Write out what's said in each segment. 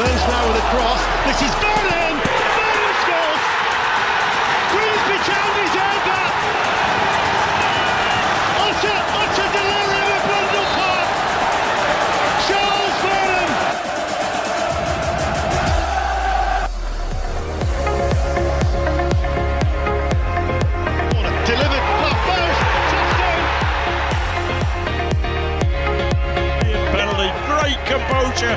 Burns now with a cross. This is Vernon! Vernon scores! Grimsby Town is over! Utter delirium at Brundle Park! Charles Vernon! Delivered, far post, touchdown! Penalty, great composure.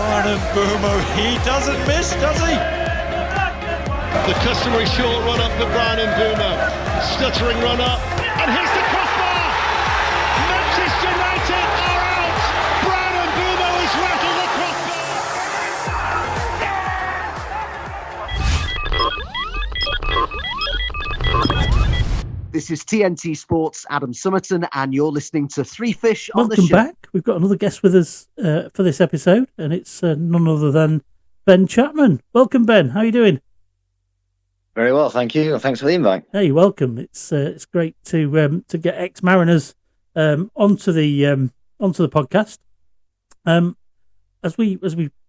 Brian Mbeumo, he doesn't miss, does he? The customary short run up for Brian Mbeumo. Stuttering run up, and here's the crossbar! Manchester United are out! Brian Mbeumo has rattled the crossbar! This is TNT Sports' Adam Summerton, and you're listening to Three Fish on the Show. Welcome back. We've got another guest with us for this episode, and it's none other than Ben Chapman. Welcome, Ben. How are you doing? Very well, thank you. Thanks for the invite. Hey, welcome. It's great to get ex-Mariners onto the podcast. As we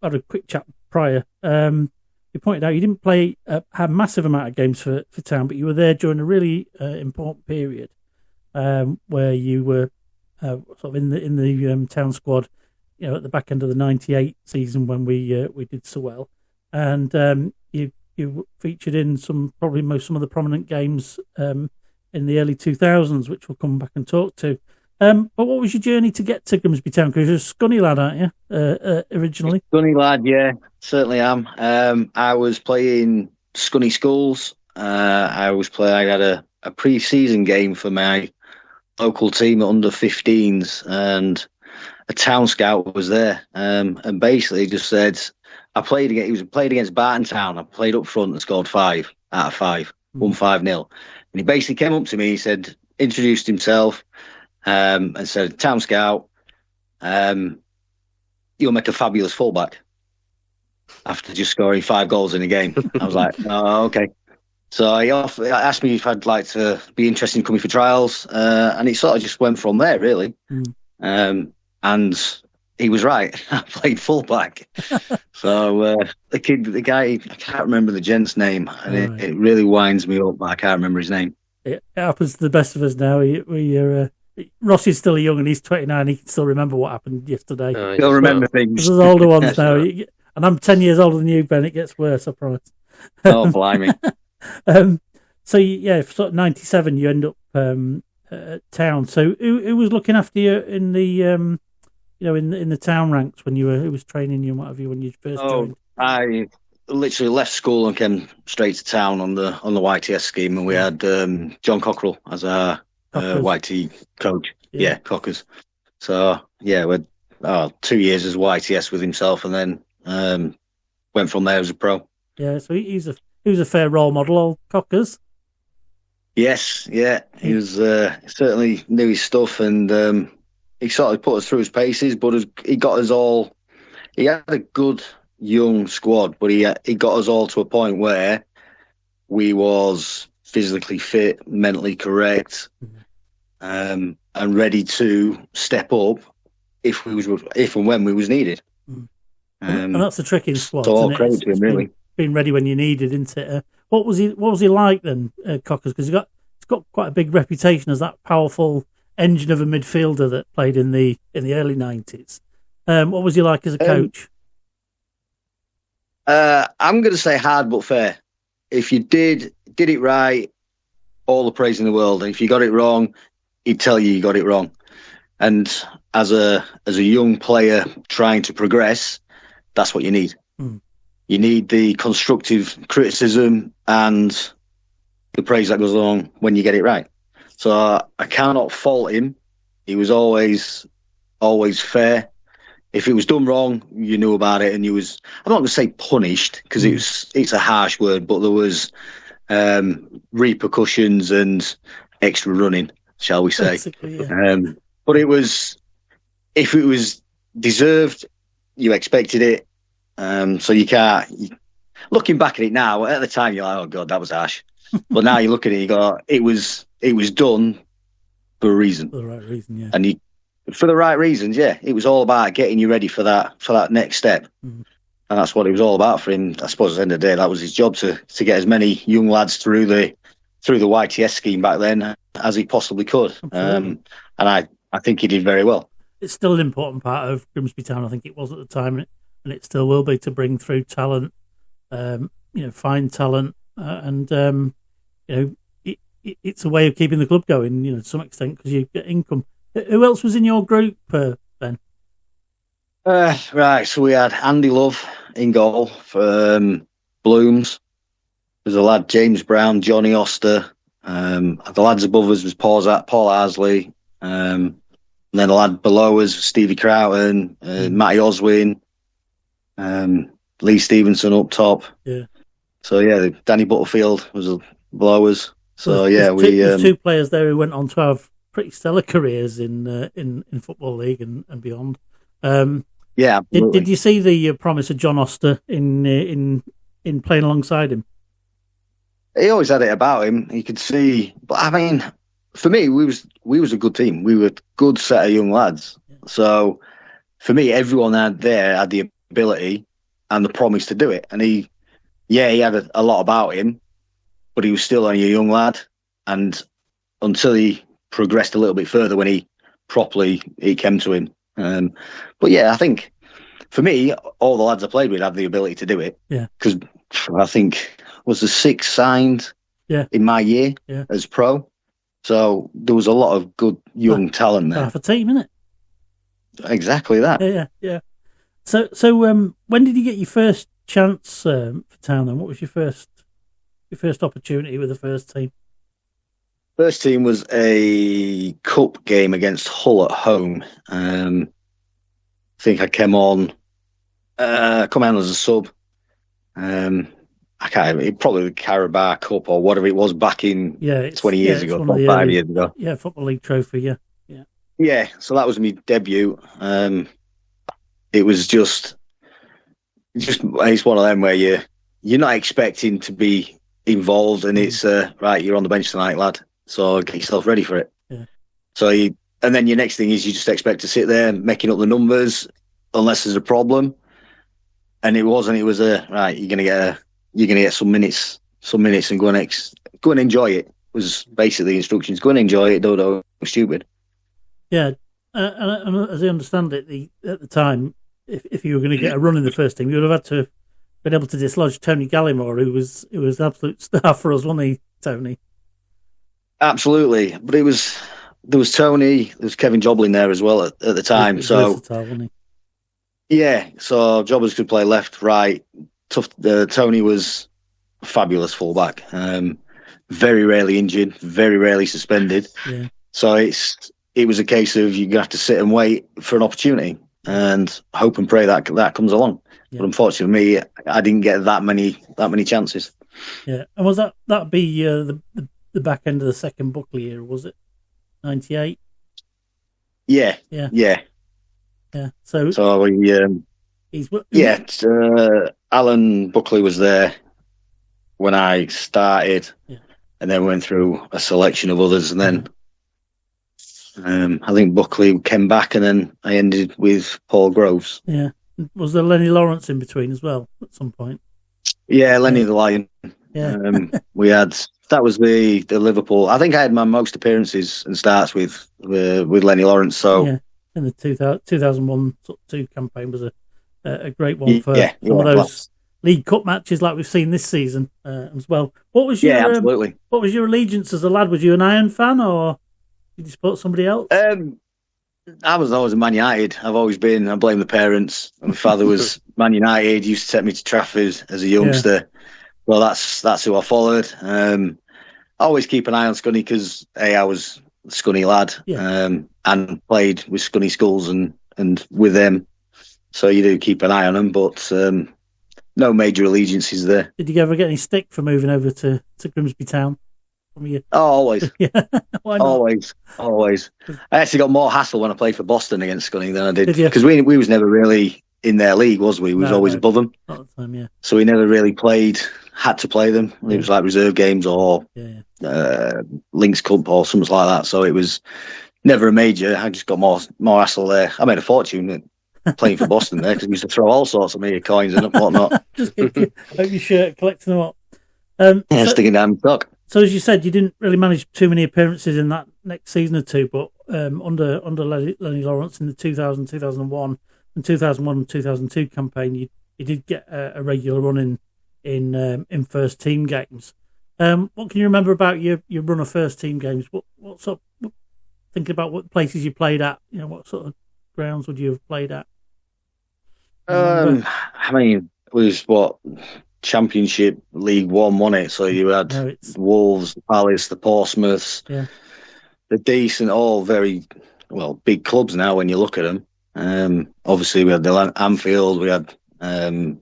had a quick chat prior, you pointed out you didn't play a massive amount of games for Town, but you were there during a really important period where you were sort of in the Town squad, you know, at the back end of the '98 season when we did so well, and you featured in some of the prominent games in the early 2000s, which we'll come back and talk to. But what was your journey to get to Grimsby Town? Because you're a Scunny lad, aren't you, originally? Scunny lad, yeah, certainly am. I was playing Scunny schools. I had a pre-season game for my local team at under 15s, and a Town scout was there, and basically just said, he was played against Barton Town. I played up front and scored 5 out of 5, won 5-0. And he basically came up to me, he said, introduced himself, and said, Town scout, you'll make a fabulous fullback, after just scoring 5 goals in a game. I was like, oh, okay. So he asked me if I'd like to be interested in coming for trials, and it sort of just went from there, really. And he was right. I played fullback. So the guy, I can't remember the gent's name, and it really winds me up, but I can't remember his name. It happens to the best of us now. Ross is still young and he's 29. He can still remember what happened yesterday. He'll remember things. There's older ones now. And I'm 10 years older than you, Ben. It gets worse, I promise. Oh, blimey. So, yeah, sort of 97, you end up at Town. So who was looking after you in the... in the Town ranks when who was training you and what have you when you first joined? I literally left school and came straight to Town on the YTS scheme, and we had John Cockrell as our YT coach. Yeah, Cockers. So yeah, we had 2 years as YTS with himself, and then went from there as a pro. Yeah, so he was a fair role model, old Cockers. Yes, yeah, he was certainly knew his stuff, and he sort of put us through his paces, but he got us all. He had a good young squad, but he got us all to a point where we was physically fit, mentally correct, and ready to step up if and when we was needed. And that's the trick in squads. So all credit to him, really. Being ready when you needed, isn't it? What was he like then, Cockers? Because he's got quite a big reputation as that powerful engine of a midfielder that played in the early 90s. What was he like as a coach? I'm going to say hard but fair. If you did it right, all the praise in the world. And if you got it wrong, he'd tell you got it wrong. And as a young player trying to progress, that's what you need. You need the constructive criticism and the praise that goes along when you get it right. So I cannot fault him. He was always fair. If it was done wrong, you knew about it, and I'm not going to say punished, because it's a harsh word, but there was repercussions and extra running, shall we say. Yeah. But if it was deserved, you expected it. So you can't. Looking back at it now, at the time you're like, oh God, that was harsh. But now you look at it, you go, it was done for a reason. For the right reason, yeah. And for the right reasons. Yeah, it was all about getting you ready for that next step, and that's what it was all about for him. I suppose at the end of the day, that was his job to get as many young lads through the YTS scheme back then as he possibly could. And I think he did very well. It's still an important part of Grimsby Town. I think it was at the time, and it still will be, to bring through talent, find talent, and it's a way of keeping the club going, to some extent, because you get income. Who else was in your group, Ben? Right, so we had Andy Love in goal for Blooms. There's a lad, James Brown, Johnny Oster. The lads above us was Paul Arsley. And then the lad below us, Stevie Croughton, Matty Oswin, Lee Stevenson up top. Yeah. So yeah, Danny Butterfield was below us. So there's two players there who went on to have pretty stellar careers in Football League and beyond. Yeah, did you see the promise of John Oster in playing alongside him? He always had it about him. You could see, but I mean, for me, we was a good team. We were a good set of young lads. Yeah. So for me, everyone had the ability and the promise to do it. And he had a lot about him, but he was still only a young lad. And until he progressed a little bit further, when he came to him. But yeah, I think for me, all the lads I played with had the ability to do it. Yeah. Because I think was the 6 signed in my year as pro. So there was a lot of good young talent there. Half a team, isn't it? Exactly that. Yeah. So when did you get your first chance for Town then? What was your first opportunity with the first team? First team was a cup game against Hull at home. I think I come on as a sub. I can't. Probably the Carabao Cup or whatever it was back in 20 years ago, 5 years ago. Yeah, Football League trophy. Yeah. Yeah. So that was my debut. It was just it's one of them where you're not expecting to be involved, and it's right. You're on the bench tonight, lad. So get yourself ready for it. Yeah. So and then your next thing is you just expect to sit there making up the numbers unless there's a problem. And it wasn't. It was right. You're gonna get some minutes and go and enjoy it. Was basically the instructions. Go and enjoy it. Don't stupid. Yeah, and as I understand it, at the time, if you were going to get a run in the first team, you would have had to have been able to dislodge Tony Gallimore, who was an absolute star for us, wasn't he, Tony? Absolutely, but there was Tony, there was Kevin Joblin there as well at the time. So versatile, wasn't he? Yeah, so Jobbers could play left, right. Tough. Tony was a fabulous fullback. Very rarely injured, very rarely suspended. Yeah. So it was a case of you have to sit and wait for an opportunity and hope and pray that comes along. Yeah. But unfortunately, me, I didn't get that many chances. Yeah, and was that'd be the back end of the second Buckley year, was it? 98. Yeah. So Alan Buckley was there when I started, and then went through a selection of others, and then I think Buckley came back, and then I ended with Paul Groves. Yeah, was there Lenny Lawrence in between as well at some point? Yeah, Lenny the Lion. Yeah, we had. That was the Liverpool. I think I had my most appearances and starts with Lenny Lawrence. So yeah, and the 2001 2 campaign was a great one for some of those League Cup matches like we've seen this season as well. What was your absolutely? What was your allegiance as a lad? Was you an Iron fan or did you support somebody else? I was always a Man United. I've always been. I blame the parents. My father was Man United. He used to take me to Trafford as a youngster. Yeah. Well, that's who I followed. I always keep an eye on Scunny because I was a Scunny lad and played with Scunny schools and with them. So you do keep an eye on them, but no major allegiances there. Did you ever get any stick for moving over to Grimsby Town? From you? Oh, always. Yeah. Why not? Always. I actually got more hassle when I played for Boston against Scunny than I did. Did you? Because we was never really in their league, was we? We was always above them. Not the time, yeah. So we never really had to play them. It was like reserve games or Links Cup or something like that. So it was never a major. I just got more hassle there. I made a fortune playing for Boston there because we used to throw all sorts of media coins and whatnot. Just hope your shirt, collecting them up. Sticking down the dock. So as you said, you didn't really manage too many appearances in that next season or two, but under Lenny Lawrence in the 2000, 2001 and 2001 and 2002 campaign, you did get a regular run in first team games. What can you remember about your run of first team games? What sort of, thinking about what places you played at, what sort of grounds would you have played at? I mean, it was Championship League One, wasn't it? So you had Wolves, the Palace, the Portsmouths, the decent, all very big clubs now when you look at them. Obviously, we had the Anfield, we had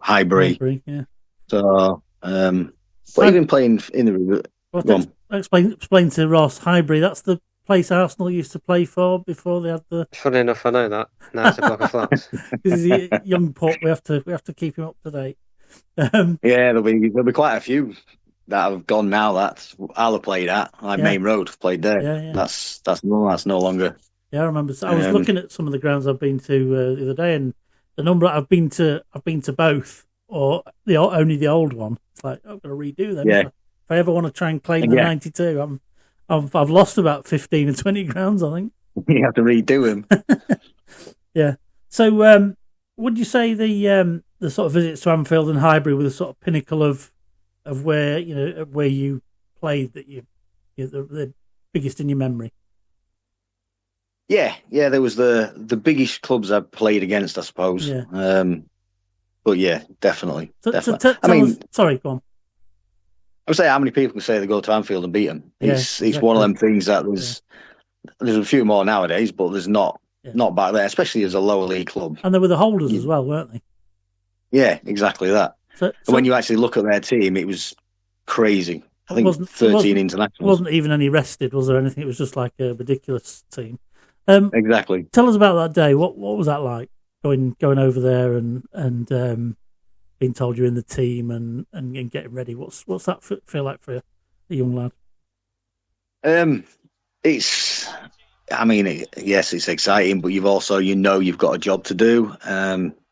Highbury. So, but even playing in the explain to Ross, Highbury. That's the place Arsenal used to play for before they had the. Funny enough, I know that. Now it's a block of flats. This is a young pup. We have to keep him up to date. There'll be quite a few that have gone now that I'll have played at. Main Road, played there. Yeah. That's no longer. Yeah, I remember. I was looking at some of the grounds I've been to the other day, and the number I've been to both, or only the old one. It's like I've got to redo them. Yeah. If I ever want to try and claim the 92, I've lost about 15 or 20 grounds, I think. You have to redo them. Yeah. So, would you say the sort of visits to Anfield and Highbury were the sort of pinnacle of where you played, that the biggest in your memory? Yeah. There was the biggest clubs I played against, I suppose. Yeah. But yeah, definitely. Sorry, go on. I would say, how many people can say they go to Anfield and beat them? It's one of them things that there's a few more nowadays, but there's not back there, especially as a lower league club. And they were the holders as well, weren't they? Yeah, exactly that. So when you actually look at their team, it was crazy. I think 13 internationals. There wasn't even any rested, was there anything? It was just like a ridiculous team. Exactly. Tell us about that day. What was that like, going over there and being told you're in the team and getting ready? What's that feel like for a young lad? It's exciting, but you've also, you've got a job to do.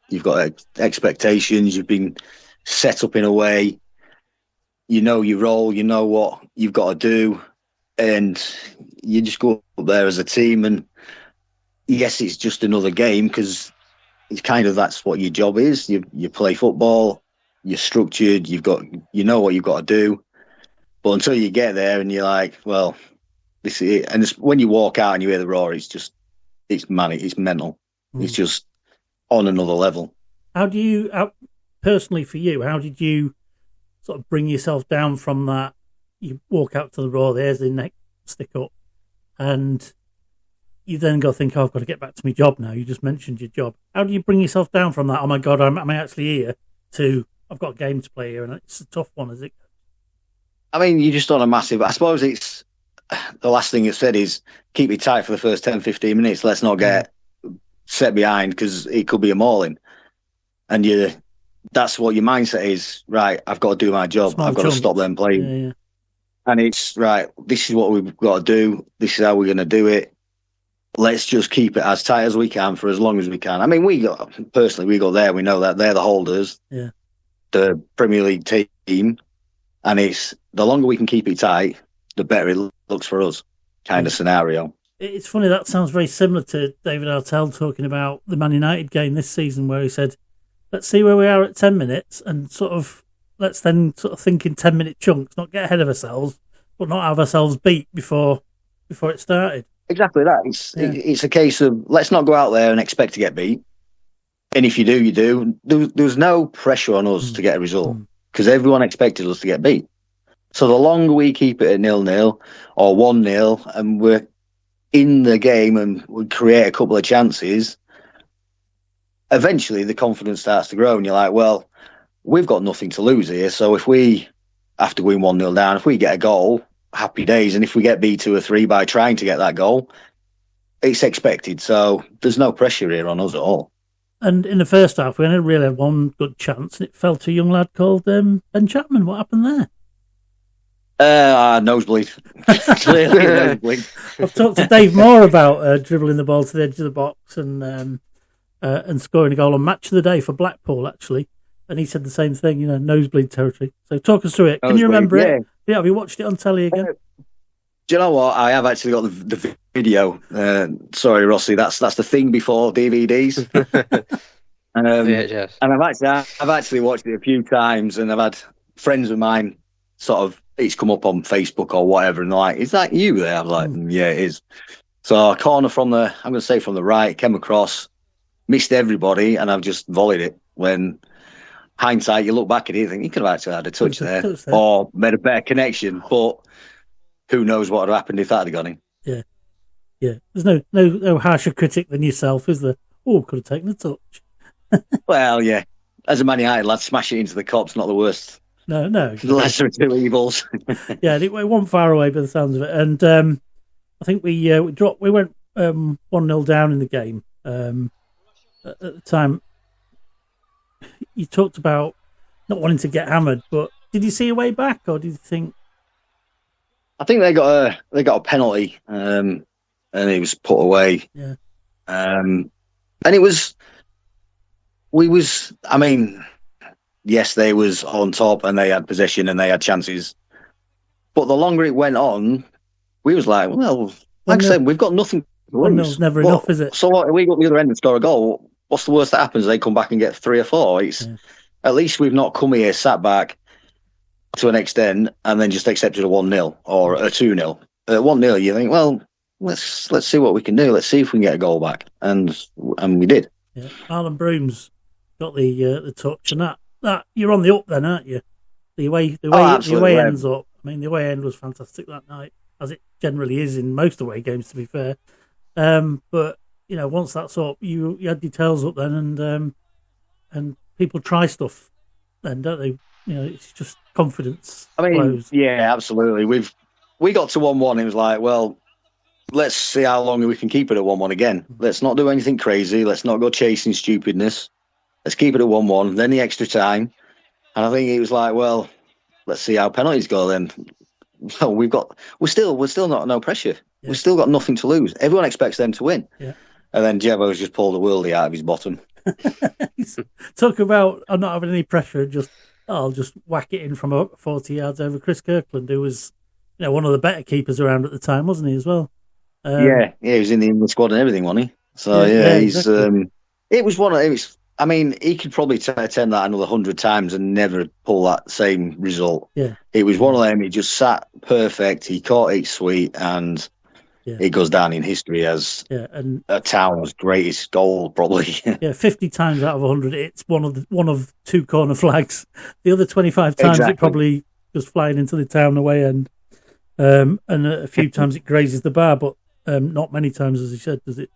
You've got expectations. You've been set up in a way. You know your role. You know what you've got to do, and you just go up there as a team. And yes, it's just another game because it's kind of, that's what your job is. You play football. You're structured. What you've got to do. But until you get there and you're like, well, this is it. And when you walk out and you hear the roar, it's manic. It's mental. It's just on another level. How do you, personally for you, how did you sort of bring yourself down from that? You walk out to the roar, there's the neck stick up, and you then go think, I've got to get back to my job now. You just mentioned your job. How do you bring yourself down from that? Oh my God, am I actually here? To, I've got a game to play here, and it's a tough one, is it? I mean, you're just on a massive, I suppose it's, the last thing it said is keep it tight for the first 10, 15 minutes. Let's not get set behind because it could be a mauling. And that's what your mindset is. Right, I've got to do my job. I've got to stop them playing. Yeah. And it's, right, this is what we've got to do. This is how we're going to do it. Let's just keep it as tight as we can for as long as we can. I mean, we go there. We know that they're the holders, the Premier League team. And it's, the longer we can keep it tight, the better it looks for us, kind of scenario. It's funny, that sounds very similar to David Artell talking about the Man United game this season, where he said, let's see where we are at 10 minutes and let's then think in 10-minute chunks, not get ahead of ourselves, but not have ourselves beat before it started. Exactly that. It's a case of, let's not go out there and expect to get beat. And if you do, you do. There's no pressure on us to get a result because everyone expected us to get beat. So the longer we keep it at 0-0 or 1-0 and we're in the game and we create a couple of chances, eventually the confidence starts to grow and you're like, well, we've got nothing to lose here. So if we, after going 1-0 down, if we get a goal, happy days. And if we get beat 2 or 3 by trying to get that goal, it's expected. So there's no pressure here on us at all. And in the first half, we only really had one good chance and it fell to a young lad called Ben Chapman. What happened there? Nosebleed. Clearly a nosebleed. I've talked to Dave Moore about dribbling the ball to the edge of the box and scoring a goal on Match of the Day for Blackpool, actually. And he said the same thing, nosebleed territory. So talk us through it. Can you remember it? Yeah, have you watched it on telly again? Do you know what? I have actually got the video. Sorry, Rossi, that's the thing before DVDs. VHS. And I've actually watched it a few times, and I've had friends of mine sort of, it's come up on Facebook or whatever, and they're like, "Is that you there?" I'm like, "Yeah, it is." So a corner from the right, came across, missed everybody, and I've just volleyed it. When hindsight, you look back at it, you think you could have actually had a touch there or made a better connection, but who knows what would have happened if that had gone in. Yeah. There's no harsher critic than yourself, is there? Oh, could have taken a touch. Well, yeah. As a Man United lad, smash it into the cop's not the worst. No. The lesser of two evils. Yeah, it wasn't far away by the sounds of it. And I think we dropped. We went 1-0 down in the game. At the time, you talked about not wanting to get hammered, but did you see a way back, or did you think? I think they got a penalty, and it was put away. Yeah. And it was. I mean, yes, they was on top and they had possession and they had chances. But the longer it went on, we was like, well, like I said, we've got nothing to lose. 1-0's never enough, is it? So what, we go to the other end and score a goal. What's the worst that happens? They come back and get 3 or 4. At least we've not come here, sat back to an extent, and then just accepted a 1-0 or a 2-0. At 1-0, you think, well, let's see what we can do. Let's see if we can get a goal back, and we did. Yeah, Alan Brooms got the touch, and that you're on the up then, aren't you? The away ends up. I mean, the away end was fantastic that night, as it generally is in most away games, to be fair. But once that's up, you had your tails up then, and people try stuff, then, don't they? It's just confidence. I mean, flows. Yeah, absolutely. We got to 1-1. It was like, well, let's see how long we can keep it at 1-1 again. Let's not do anything crazy. Let's not go chasing stupidness. Let's keep it at 1-1. Then the extra time, and I think it was like, well, let's see how penalties go. Then, well, we're still not no pressure. Yeah. We've still got nothing to lose. Everyone expects them to win. Yeah. And then Jevo's just pulled the worldie out of his bottom. Talk about not having any pressure. I'll just whack it in from 40 yards over Chris Kirkland, who was, one of the better keepers around at the time, wasn't he as well? He was in the England squad and everything, wasn't he? So he's. Exactly. It was one of. It was. I mean, he could probably attempt that another 100 times and never pull that same result. Yeah, it was one of them. He just sat perfect. He caught it sweet, and it goes down in history as a town's greatest goal, probably. 50 times out of 100, it's one of 2 corner flags. The other 25 times it probably goes flying into the town away end, and a few times it grazes the bar, but not many times, as he said, does it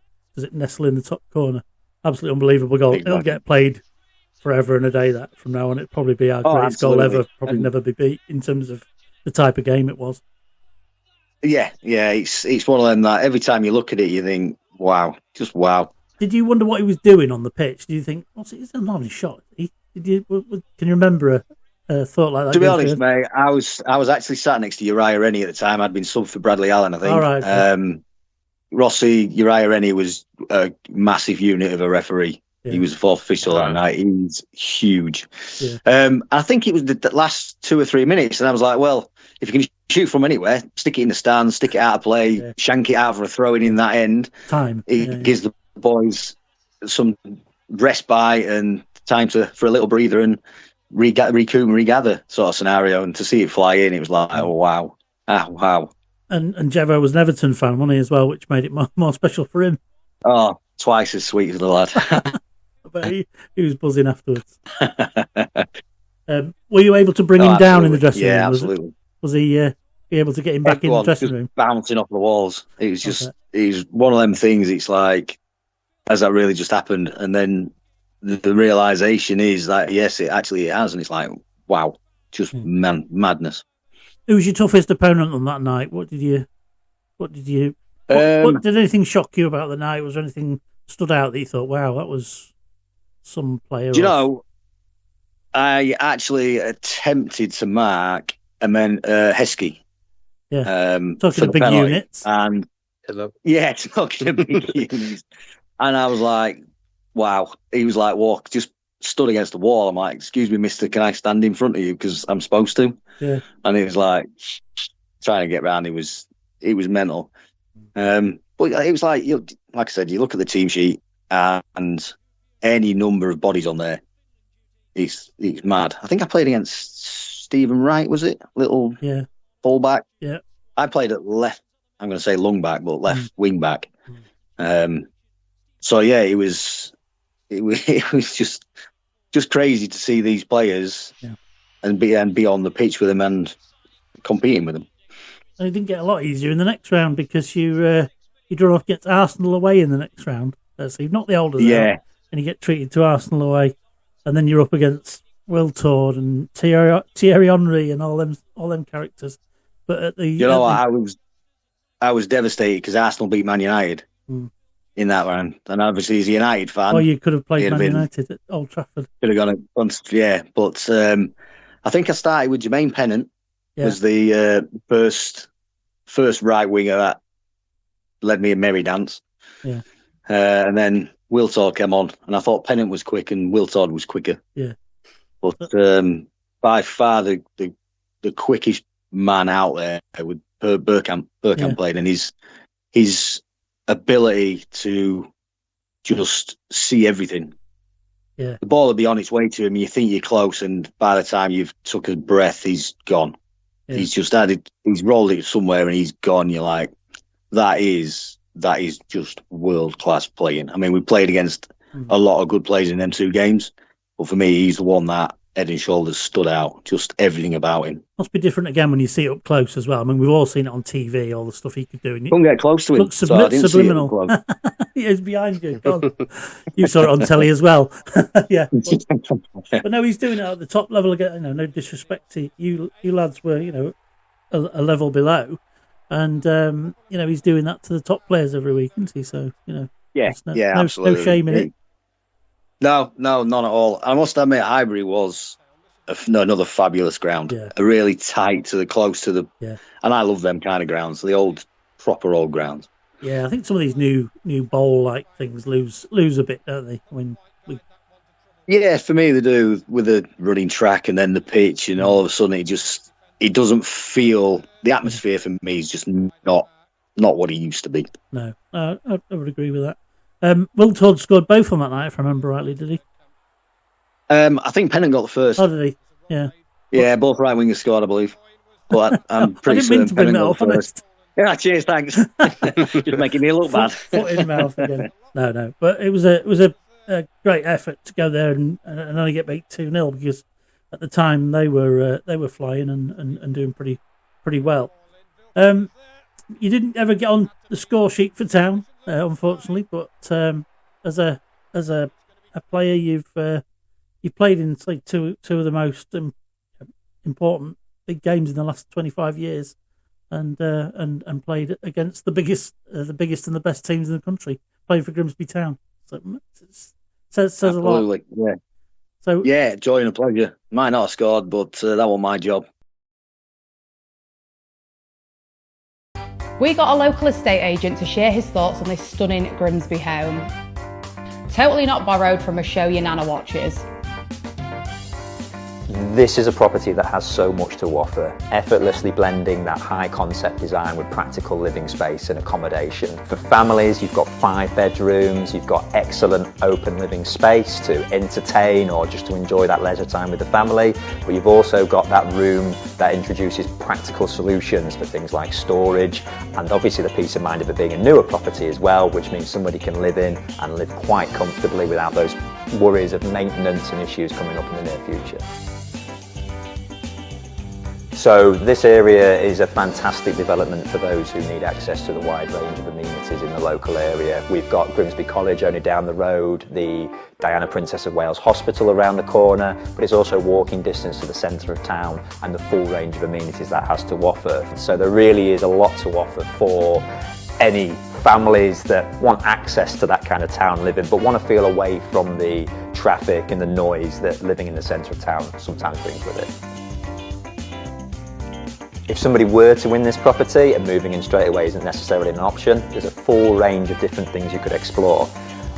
nestle in the top corner. Absolutely unbelievable goal. Exactly. It'll get played forever and a day. That from now on, it'll probably be our greatest goal ever. Probably never be beat in terms of the type of game it was. Yeah. It's one of them that every time you look at it, you think, wow, just wow. Did you wonder what he was doing on the pitch? Do you think, he's a lovely shot? Can you remember a thought like that? To be honest, mate, I was actually sat next to Uriah Rennie at the time. I'd been subbed for Bradley Allen, I think. All right. Okay. Rossi, Uriah Rennie was a massive unit of a referee. Yeah. He was the 4th official that night. He's huge. Yeah. I think it was the last 2 or 3 minutes, and I was like, well, if you can shoot from anywhere, stick it in the stands, stick it out of play, shank it out for a throw-in in that end. It gives the boys some respite and time for a little breather and recoup and regather sort of scenario. And to see it fly in, it was like, oh, wow. Wow. And Jevo was an Everton fan, wasn't he, as well, which made it more special for him. Oh, twice as sweet as the lad. But he was buzzing afterwards. Were you able to bring him down in the dressing room? Yeah, absolutely. Was he able to get him back in the dressing room? Bouncing off the walls. It was just, it was one of them things. It's like, has that really just happened? And then the realisation is that, yes, it has. And it's like, wow, just madness. Who was your toughest opponent on that night? What did anything shock you about the night? Was there anything stood out that you thought, wow, that was some player? Do you know, I actually attempted to mark and then Heskey. Yeah. Talking for of the big penalty. units. And Hello. yeah, talking of big units. And I was like, wow. He was like, walk, just stood against the wall. I'm like, excuse me, mister, can I stand in front of you? Because I'm supposed to. Yeah. And he was like, trying to get round. It was mental. But it was like I said, you look at the team sheet and any number of bodies on there, it's mad. I think I played against Stephen Wright, was it? Little fullback. Yeah. I played at left. I'm going to say lung back, but left wing back. So yeah, it was just crazy to see these players and be on the pitch with them and competing with them. And it didn't get a lot easier in the next round because you draw off against Arsenal away in the next round. So you've knocked the Olders out, and you get treated to Arsenal away, and then you're up against Will Tord and Thierry Henry and all them characters. But at the I was devastated because Arsenal beat Man United in that round, and obviously as a United fan, oh, you could have played Man United at Old Trafford. Could have gone at but I think I started with Jermaine Pennant. Was the first right winger that led me a merry dance. Yeah. And then Will Tord came on, and I thought Pennant was quick and Will Tord was quicker. Yeah. But by far the quickest man out there with Bergkamp played, and his ability to just see everything. Yeah. The ball will be on its way to him. You think you're close, and by the time you've took a breath, he's gone. Yeah. He's rolled it somewhere and he's gone. You're like, that is just world class playing. I mean, we played against a lot of good players in them 2 games, but for me, he's the one that head and shoulders stood out. Just everything about him. Must be different again when you see it up close as well. I mean, we've all seen it on TV, all the stuff he could do. Couldn't get close to him. Looks subliminal. He's behind you. You saw it on telly as well. Yeah. But no, he's doing it at the top level again. No disrespect to you lads were, a level below. And, he's doing that to the top players every week, isn't he? So, absolutely. No shame in it. No, none at all. I must admit, Highbury was another fabulous ground. Yeah. A really tight close to the... Yeah. And I love them kind of grounds, the proper old grounds. Yeah, I think some of these new bowl-like things lose a bit, don't they? Yeah, for me they do, with the running track and then the pitch, and all of a sudden it doesn't feel... The atmosphere for me is just not what it used to be. No, I would agree with that. Will Tord scored both on that night, if I remember rightly, did he? I think Pennant got the first. Oh, did he? Yeah. Yeah, both right wingers scored, I believe. But I'm pretty certain Pennant got the first. Yeah, cheers, thanks. Just making me look bad. Foot in mouth again. No. But it was a great effort to go there and only get beat 2-0 because at the time they were flying and doing pretty well. You didn't ever get on the score sheet for Town, unfortunately, but as a player, you've played in two of the most important big games in the last 25 years, and played against the biggest and the best teams in the country. Playing for Grimsby Town, so it says a lot. Absolutely, yeah. So joy and a pleasure. Might not have scored, but that was my job. We got a local estate agent to share his thoughts on this stunning Grimsby home. Totally not borrowed from a show your nana watches. This is a property that has so much to offer, effortlessly blending that high concept design with practical living space and accommodation. For families, you've got 5 bedrooms, you've got excellent open living space to entertain or just to enjoy that leisure time with the family, but you've also got that room that introduces practical solutions for things like storage, and obviously the peace of mind of it being a newer property as well, which means somebody can live in and live quite comfortably without those worries of maintenance and issues coming up in the near future. So this area is a fantastic development for those who need access to the wide range of amenities in the local area. We've got Grimsby College only down the road, the Diana Princess of Wales Hospital around the corner, but it's also walking distance to the centre of town and the full range of amenities that has to offer. So there really is a lot to offer for any families that want access to that kind of town living but want to feel away from the traffic and the noise that living in the centre of town sometimes brings with it. If somebody were to win this property, and moving in straight away isn't necessarily an option, there's a full range of different things you could explore.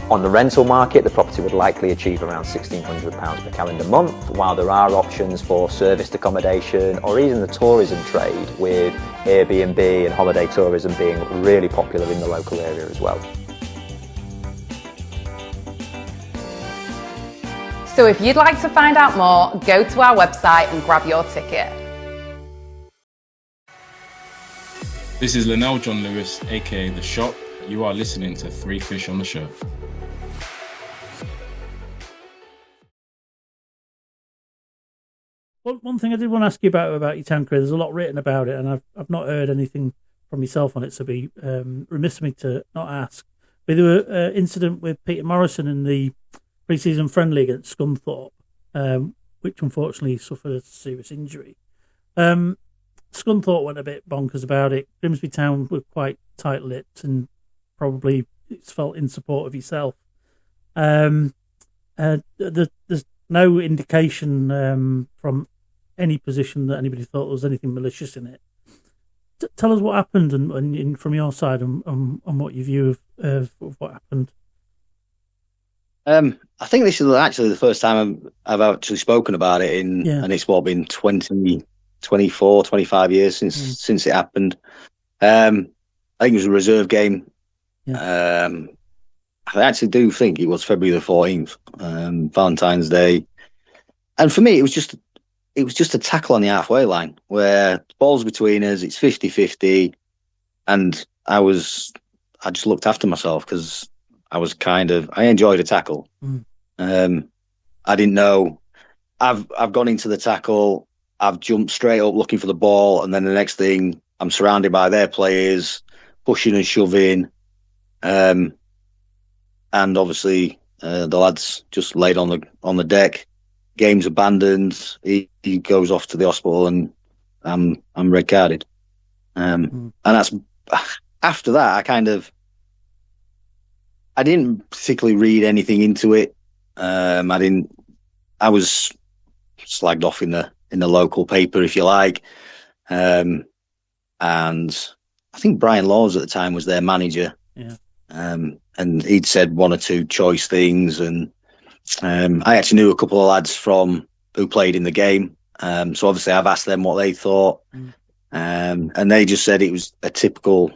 On the rental market, the property would likely achieve around £1,600 per calendar month, while there are options for serviced accommodation or even the tourism trade, with Airbnb and holiday tourism being really popular in the local area as well. So if you'd like to find out more, go to our website and grab your ticket. This is Linnell John Lewis, aka The Shop. You are listening to Three Fish on the Show. One thing I did want to ask you about your town career, there's a lot written about it, and I've not heard anything from yourself on it, so be remiss of me to not ask. But there were incident with Peter Morrison in the pre-season friendly against Scunthorpe, which unfortunately suffered a serious injury. Scunthorpe went a bit bonkers about it. Grimsby Town were quite tight-lipped and probably felt in support of yourself. There's no indication from any position that anybody thought there was anything malicious in it. Tell us what happened and from your side and what your view of what happened. I think this is actually the first time I've actually spoken about it and it's been 24, 25 years since it happened. I think it was a reserve game. Yeah. I actually do think it was February the 14th, Valentine's Day. And for me, it was just a tackle on the halfway line where the ball's between us, it's 50-50. And I just looked after myself because I enjoyed a tackle. I didn't know. I've gone into the tackle. I've jumped straight up looking for the ball. And then the next thing, I'm surrounded by their players, pushing and shoving. And obviously, the lads just laid on the deck. Game's abandoned. He goes off to the hospital, and I'm red carded. And that's after that. I didn't particularly read anything into it. I was slagged off in the local paper, if you like. And I think Brian Laws at the time was their manager. Yeah. And he'd said one or two choice things, and I actually knew a couple of lads who played in the game. So obviously I've asked them what they thought, and they just said it was a typical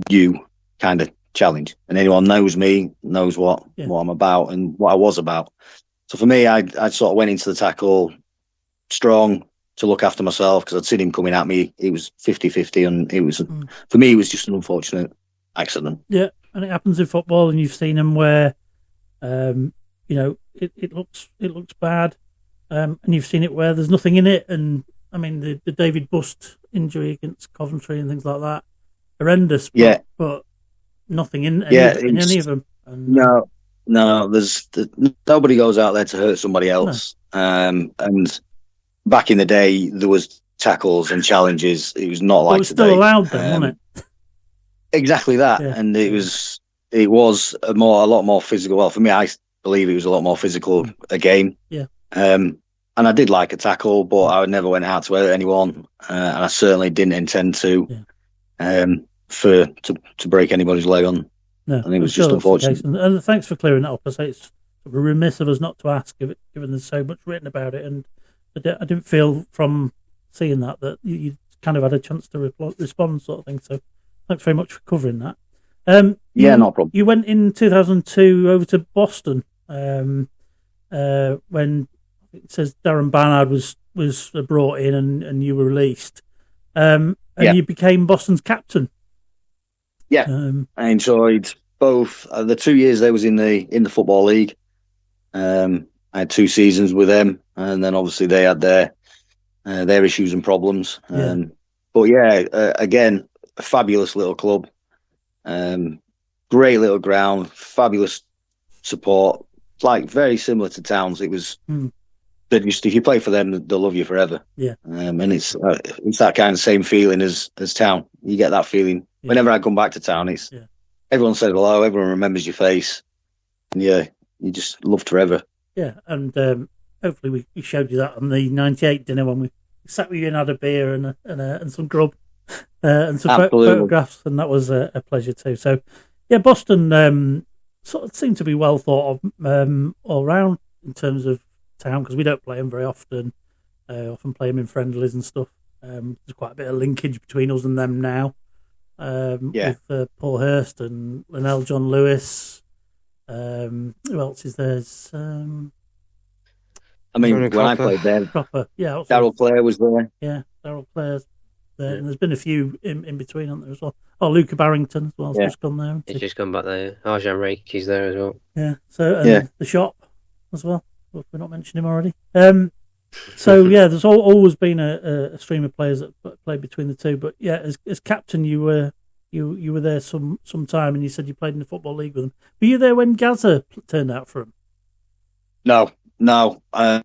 you kind of challenge. And anyone knows me knows what I'm about and what I was about. So for me, I sort of went into the tackle strong to look after myself because I'd seen him coming at me. It was 50-50, and it was for me, it was just an unfortunate accident. Yeah. And it happens in football, and you've seen them where, it looks bad, and you've seen it where there's nothing in it. And I mean, the David Bust injury against Coventry and things like that, horrendous. But nothing in any of them. And, no, there's nobody goes out there to hurt somebody else. No. And back in the day, there was tackles and challenges. It was not like it was today. Still allowed then, wasn't it? Exactly that, and it was a lot more physical. Well, for me, I believe it was a lot more physical a game. Yeah. And I did like a tackle, but I never went out to hurt anyone, and I certainly didn't intend to, to break anybody's leg on. No, I think it was just unfortunate. And thanks for clearing that up. I say it's remiss of us not to ask, given there's so much written about it, and I didn't feel from seeing that you kind of had a chance to respond, sort of thing. So. Thanks very much for covering that. No problem. You went in 2002 over to Boston when it says Darren Barnard was brought in and you were released. And you became Boston's captain. Yeah, I enjoyed both the 2 years they was in the Football League. I had 2 seasons with them, and then obviously they had their issues and problems. But again. A fabulous little club, great little ground, fabulous support. Like very similar to Towns. It was if you play for them, they'll love you forever. Yeah, and it's that kind of same feeling as Town. You get that feeling whenever I come back to Town. It's everyone says hello, everyone remembers your face, and you just loved forever. Yeah, and hopefully we showed you that on the '98 dinner when we sat with you and had a beer and some grub and some Absolutely. photographs, and that was a pleasure too. So, yeah, Boston sort of seemed to be well thought of all round in terms of town, because we don't play them very often. Often play them in friendlies and stuff. There's quite a bit of linkage between us and them now. With Paul Hurst and Linnell John Lewis. Who else is there? I mean, when I played there, Darryl Clare was there. Yeah, Darryl Clare's there. And there's been a few in between on there as well. Oh, Luca Barrington as well has just gone there. He's just gone back there. Arjan Reiki's there as well. Yeah, so the shop as well. We're not mentioning him already. So yeah, there's always been a stream of players that played between the two. But yeah, as captain, you were there some time, and you said you played in the Football League with them. Were you there when Gaza turned out for him? No. I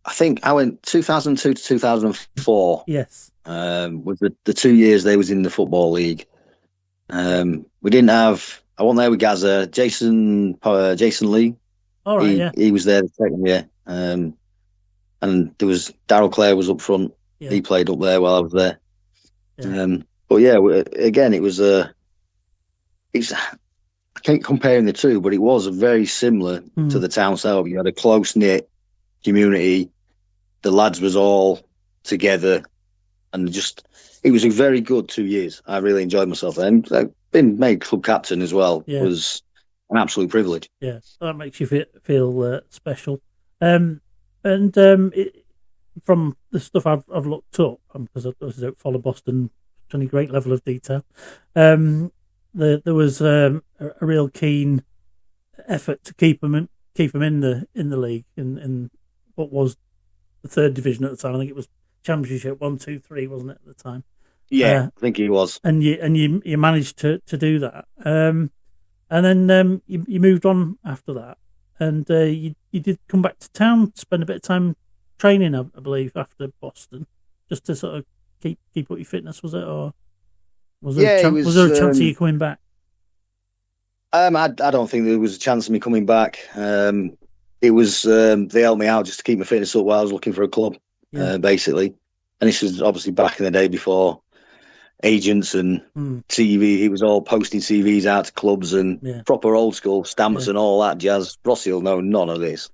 think I went 2002 to 2004. Yes. Was the 2 years they was in the Football League. We didn't have. I wasn't there with Gaza. Jason Lee. All right. He was there the second year. And there was Darryl Clare was up front. Yeah. He played up there while I was there. Yeah. But yeah, again, it was I can't compare the two, but it was very similar to the town setup. You had a close knit community. The lads was all together, and it was a very good 2 years. I really enjoyed myself, and being made club captain as well was an absolute privilege. Yeah, that makes you feel special. From the stuff I've looked up, because I don't follow Boston to any great level of detail, there was a real keen effort to keep them in the league in what was the third division at the time. I think it was Championship 1, 2, 3, wasn't it at the time? Yeah, I think he was. And you managed to do that, and then you moved on after that. And you did come back to town, spend a bit of time training, I believe, after Boston, just to sort of keep up your fitness, was it? Or was there a chance of you coming back? I don't think there was a chance of me coming back. It was they helped me out just to keep my fitness up while I was looking for a club, basically. And this was obviously back in the day before agents and TV. He was all posting CVs out to clubs and proper old school stamps and all that jazz. Rossi will know none of this.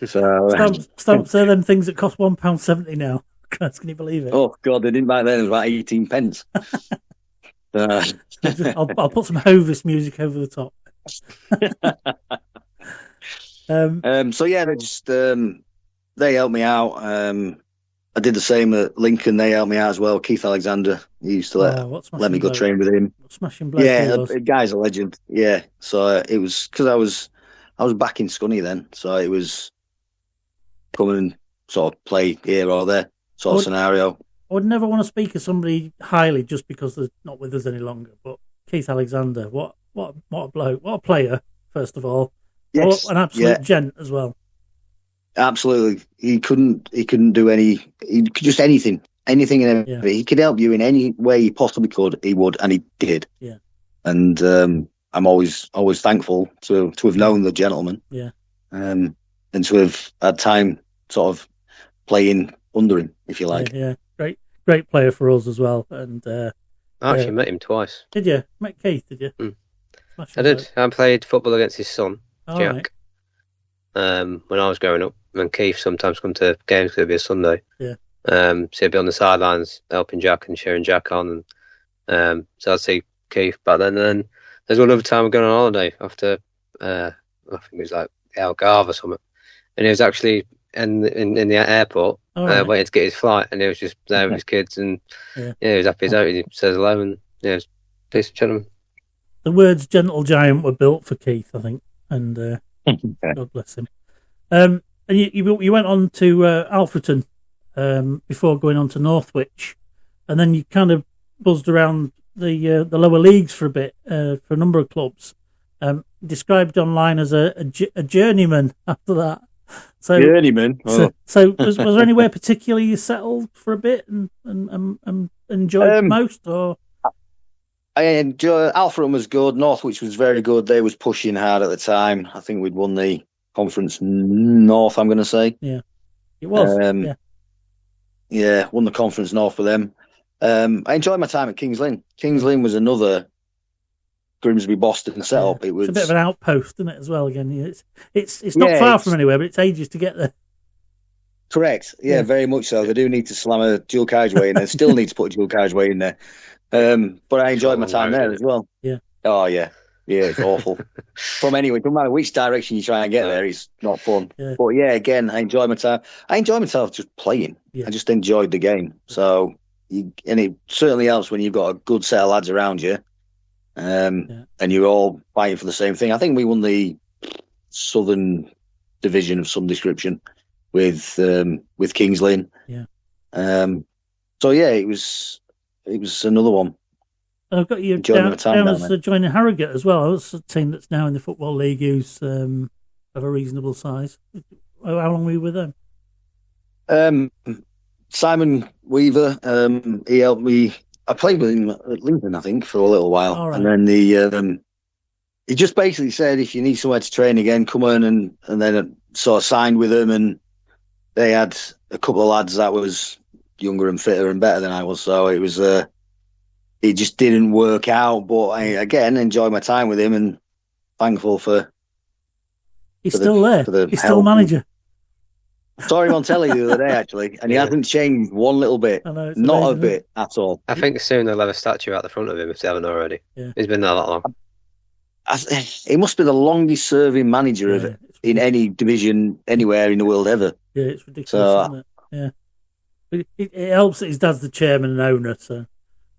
So stamps are them things that cost £1.70 now. Christ, can you believe it? Oh God, they didn't back then. It was about 18 pence. I'll put some Hovis music over the top. So yeah, they helped me out. I did the same at Lincoln. They helped me out as well. Keith Alexander, he used to let me go train with him. Smashing bloke. Yeah, the guy's a legend. Yeah, so it was because I was back in Scunny then, so it was come and sort of play here or there sort of scenario. I would never want to speak of somebody highly just because they're not with us any longer. But Keith Alexander, what a bloke, what a player! First of all, yes, an absolute gent as well. Absolutely, he couldn't do just anything and everything. Yeah. He could help you in any way he possibly could. He would, and he did. Yeah, and I'm always thankful to have known the gentleman. Yeah, and to have had time sort of playing under him, if you like. Yeah. Great player for us as well. And I actually met him twice. Did you? Met Keith, did you? I did. I played football against his son, Jack. Right. When I was growing up, and Keith sometimes come to games because it'd be a Sunday. Yeah. So he'd be on the sidelines helping Jack and cheering Jack on, and so I'd see Keith back then. And then there's one other time we're going on holiday after I think it was like Algarve or something, and he was actually in the airport waiting to get his flight, and he was just there with his kids, and he was happy as out. He says hello, and it's decent gentleman. The words "gentle giant" were built for Keith, I think, and God bless him. And you went on to Alfreton before going on to Northwich, and then you kind of buzzed around the lower leagues for a bit for a number of clubs. Described online as a journeyman after that. So journeyman. So was there anywhere particularly you settled for a bit and enjoyed most, or? I enjoyed Alfreton was good. Northwich was very good. They was pushing hard at the time. I think we'd won the Conference North. I'm going to say. Yeah, it was. won the Conference North for them. I enjoyed my time at Kings Lynn. Kings Lynn was another Grimsby Boston setup. Yeah. It was a bit of an outpost, isn't it, as well? Again, it's not far from anywhere, but it's ages to get there. Correct. Yeah, very much so. They do need to slam a dual carriageway in there. Still need to put a dual carriageway in there. But I enjoyed my time there as well. Yeah. Oh yeah. Yeah, it's awful. From anyway, no matter which direction you try and get there, it's not fun. Yeah. But yeah, again, I enjoy my time. I enjoy myself just playing. Yeah. I just enjoyed the game. So, and it certainly helps when you've got a good set of lads around you, and you're all fighting for the same thing. I think we won the Southern Division of some description with Kings Lynn. Yeah. So yeah, it was another one. I've got you down as joining Harrogate as well. It's a team that's now in the Football League who's of a reasonable size. How long were you with them? Simon Weaver, he helped me. I played with him at Lincoln, I think, for a little while. Right. And then he just basically said, if you need somewhere to train again, come on. And then I sort of signed with them, and they had a couple of lads that was younger and fitter and better than I was. So it was... it just didn't work out, but I, again, enjoyed my time with him and thankful for... He's still there. He's still manager. I saw him on telly the other day, actually, and he hasn't changed one little bit. I know, not amazing, a bit at all. I think soon they'll have a statue out the front of him if they haven't already. Yeah. He's been there that long. He must be the longest serving manager in any division anywhere in the world ever. Yeah, it's ridiculous, isn't it? Yeah. But it helps that his dad's the chairman and owner, so...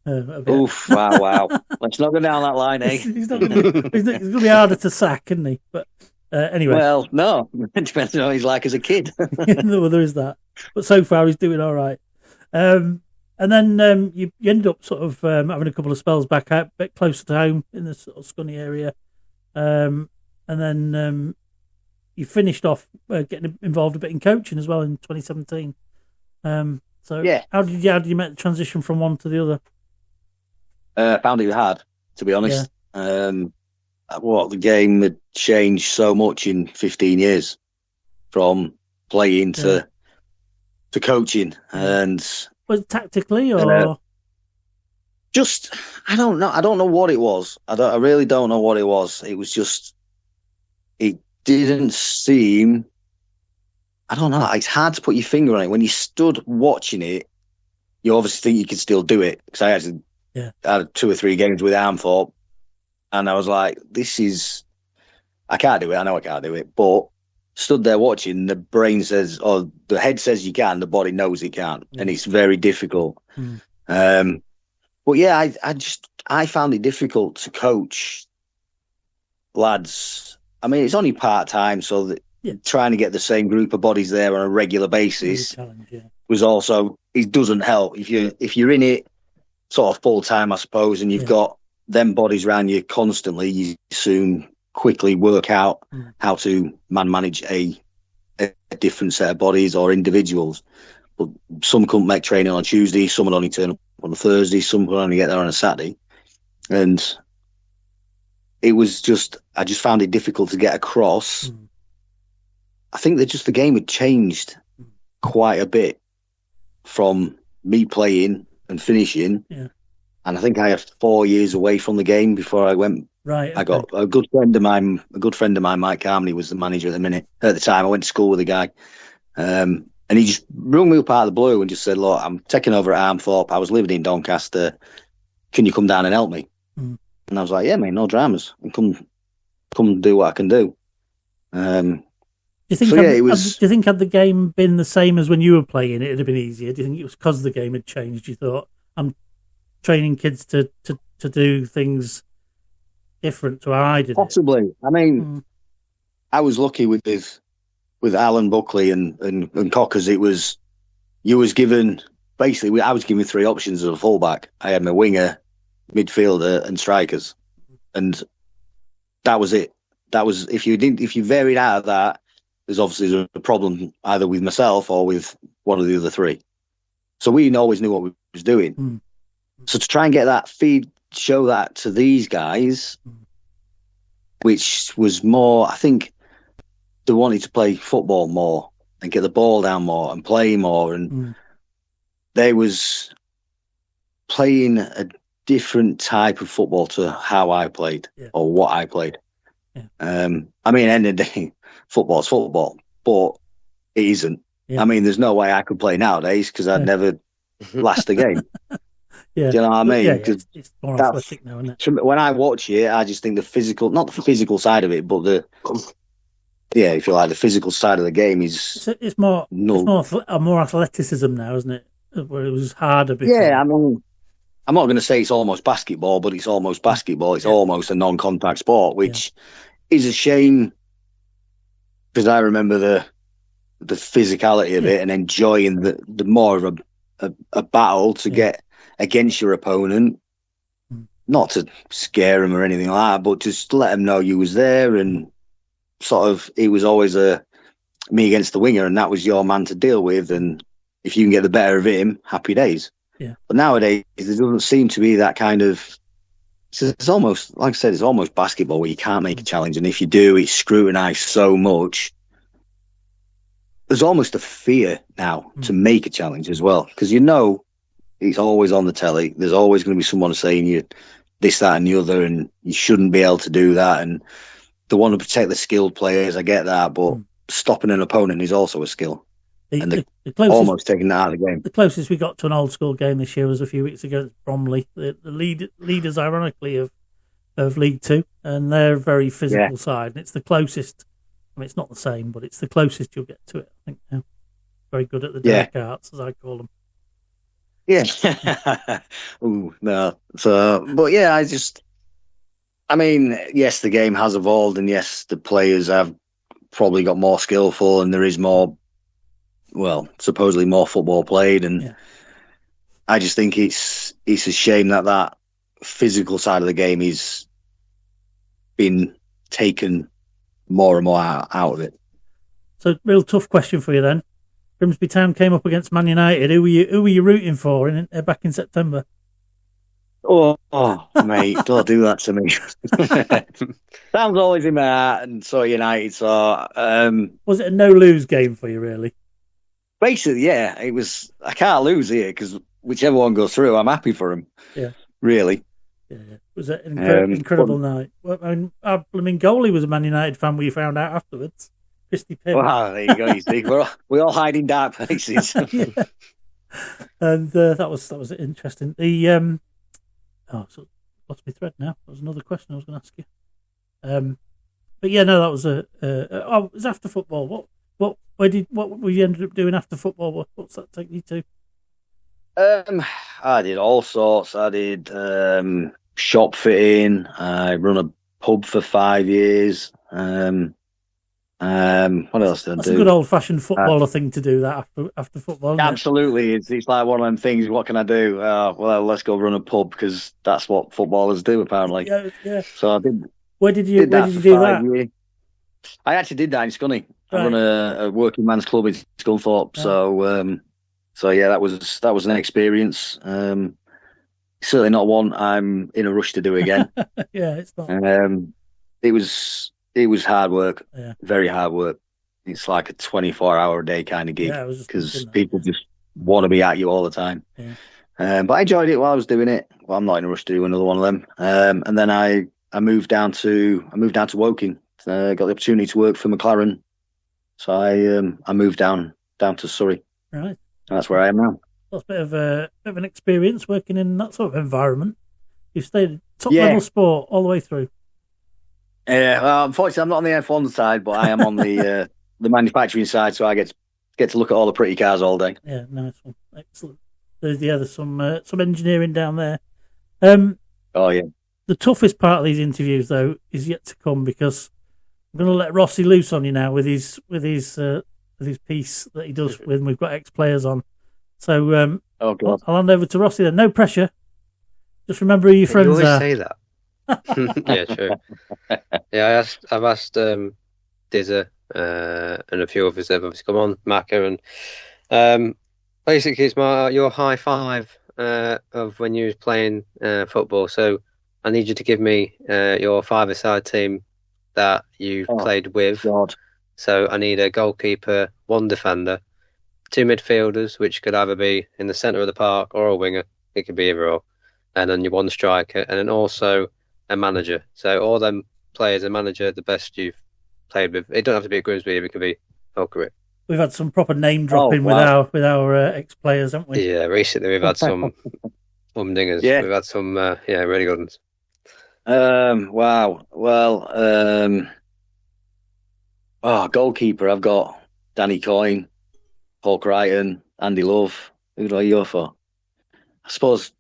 Oof! Wow! Let's not go down that line, eh? He's going to be harder to sack, isn't he? But anyway. Well, no. It depends on what he's like as a kid. No, there is that. But so far, he's doing all right. And then you ended up sort of having a couple of spells back out, a bit closer to home in the sort of Scunny area. And then you finished off getting involved a bit in coaching as well in 2017. So yeah. How did you make the transition from one to the other? Found it hard, to be honest. Yeah. The game had changed so much in 15 years, from playing to coaching, and was it tactically or just I don't know. I don't know what it was. I really don't know what it was. It was just it didn't seem. I don't know. It's hard to put your finger on it. When you stood watching it, you obviously think you could still do it, because I actually. Yeah. I had 2 or 3 games with Anfield, and I was like, I can't do it. I know I can't do it. But stood there watching, the brain says, or the head says you can, the body knows it can't. And it's very difficult. But yeah, I found it difficult to coach lads. I mean, it's only part-time, so that trying to get the same group of bodies there on a regular basis was also, it doesn't help. If you're in it, sort of full time, I suppose, and you've got them bodies around you constantly, you soon quickly work out how to manage a different set of bodies or individuals. But some couldn't make training on Tuesday, some would only turn up on a Thursday, some would only get there on a Saturday. And it was I just found it difficult to get across. I think that the game had changed quite a bit from me playing and finishing, and I think I had 4 years away from the game before I went. Right. Okay. I got a good friend of mine, Mike Carmody, was the manager at the time. I went to school with a guy, and he just rung me up out of the blue and just said, "Look, I'm taking over at Armthorpe. I was living in Doncaster. Can you come down and help me?" And I was like, "Yeah, mate, no dramas. And come do what I can do." Do you think? Do you think had the game been the same as when you were playing, it'd have been easier? Do you think it was because the game had changed? You thought, I'm training kids to do things different to how I did Possibly. It? I mean, I was lucky with Alan Buckley and Cockers. It was I was given 3 options as a fullback. I had my winger, midfielder, and strikers, and that was it. That was if you varied out of that. There's obviously a problem either with myself or with one of the other 3. So we always knew what we was doing. So to try and get that show that to these guys, which was more, I think they wanted to play football more and get the ball down more and play more. And they was playing a different type of football to how I played or what I played. Yeah. I mean, end of the day, football's football, but it isn't. Yeah. I mean, there's no way I could play nowadays because I'd never last a game. Yeah. Do you know what I mean? Yeah, it's more athletic now, isn't it? When I watch it, I just think not the physical side of it, but if you like, the physical side of the game is it's more athleticism now, isn't it? Where it was harder before. Yeah, I mean, I'm not going to say it's almost basketball, but it's almost basketball. It's almost a non-contact sport, which is a shame because I remember the physicality of it and enjoying the more of a battle to get against your opponent, not to scare them or anything like that, but just to let them know you was there, and sort of it was always me against the winger, and that was your man to deal with, and if you can get the better of him, happy days. Yeah. But nowadays there doesn't seem to be that kind of. It's almost, like I said, it's almost basketball where you can't make a challenge, and if you do, it's scrutinised so much. There's almost a fear now to make a challenge as well, because it's always on the telly. There's always going to be someone saying you this, that, and the other, and you shouldn't be able to do that. And they want to protect the skilled players. I get that, but stopping an opponent is also a skill. And they're almost taking that out of the game. The closest we got to an old school game this year was a few weeks ago at Bromley, the leaders, ironically, of League Two, and they're very physical side. And it's the closest. I mean, it's not the same, but it's the closest you'll get to it, I think. Yeah. Very good at the dark arts, as I call them. Yeah. Ooh, no. So, but yeah, I mean, yes, the game has evolved, and yes, the players have probably got more skillful, and there is more, supposedly more football played, and I just think it's a shame that physical side of the game is being taken more and more out of it. So, real tough question for you then. Grimsby Town came up against Man United. Who were you rooting for back in September? Oh, mate, don't do that to me. Town's always in my heart, and so United. So, was it a no-lose game for you, really? Basically, yeah. It was. I can't lose here because whichever one goes through, I'm happy for him. Yeah, really. Yeah. Was it an incredible night? Well, I mean, our blooming goalie was a Man United fan. We found out afterwards. Christy Pym. Wow, there you go. You see, we all hide in dark places. And that was interesting. The so lost my thread now. That was another question I was going to ask you. But yeah, no, that was it was after football. What we ended up doing after football? What's that take you to? I did all sorts. I did shop fitting. I run a pub for 5 years. What else did I do? That's a good old-fashioned footballer thing to do. That after football, absolutely, it's like one of them things. What can I do? Well, let's go run a pub because that's what footballers do, apparently. Yeah. So I did. Where did you do that? Years. I actually did that in Scunny. Right. I run a working man's club in Scunthorpe. Yeah. So yeah, that was an experience. Certainly not one I'm in a rush to do again. Yeah, it's not. It was hard work, very hard work. It's like a 24-hour-a-day kind of gig because people just want to be at you all the time. Yeah. But I enjoyed it while I was doing it. Well, I'm not in a rush to do another one of them. And then I moved down to Woking. Got the opportunity to work for McLaren, so I moved down to Surrey. Right. And that's where I am now. That's a bit of an experience working in that sort of environment. You've stayed top level sport all the way through. Well, unfortunately, I'm not on the F1 side, but I am on the manufacturing side, so I get to look at all the pretty cars all day. Yeah, nice one, excellent. There's some engineering down there. Oh yeah. The toughest part of these interviews, though, is yet to come because I'm going to let Rossi loose on you now with his piece that he does when we've got ex-players on. So oh God. I'll hand over to Rossi then. No pressure. Just remember who your friends you always are. say that. Yeah, true. Yeah, I've asked Dizza and a few others have obviously come on, Macca, and basically it's your high five of when you was playing football. So I need you to give me your five-a-side team that you've played with. God. So I need a goalkeeper, one defender, two midfielders, which could either be in the centre of the park or a winger. It could be either or. And then your one striker, and then also a manager. So all them players, a manager, the best you've played with. It don't have to be at Grimsby, it could be whole career. We've had some proper name dropping with our ex-players, haven't we? Yeah, recently we've had some dingers. Yeah. We've had some really good ones. Wow. Well, goalkeeper, I've got Danny Coyne, Paul Crichton, Andy Love. Who do I go for? I suppose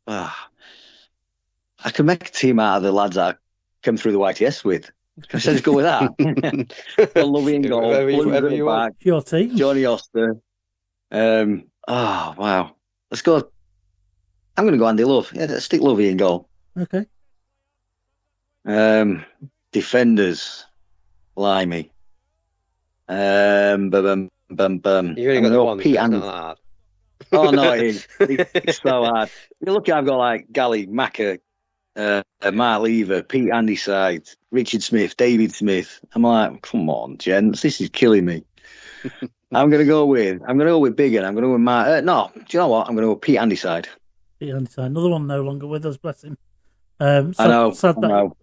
I can make a team out of the lads that I came through the YTS with. Can I just go with that? Lovey and goal, whatever you want. Your team. Johnny Oster. Wow. Let's go. I'm going to go Andy Love. Yeah, let's stick Lovey in goal. Okay. Defenders. Blimey. You really got the one. Pete Anderson. Not hard. Oh no, it is. It's so hard. You look, I've got like Gally, Macca, Mark Lever, Pete Andyside, Richard Smith, David Smith. I'm like, come on, gents, this is killing me. I'm gonna go with Bigger. I'm gonna go with Mark. No, do you know what? I'm gonna go with Pete Andyside. Pete Andyside, another one no longer with us, bless him. I know.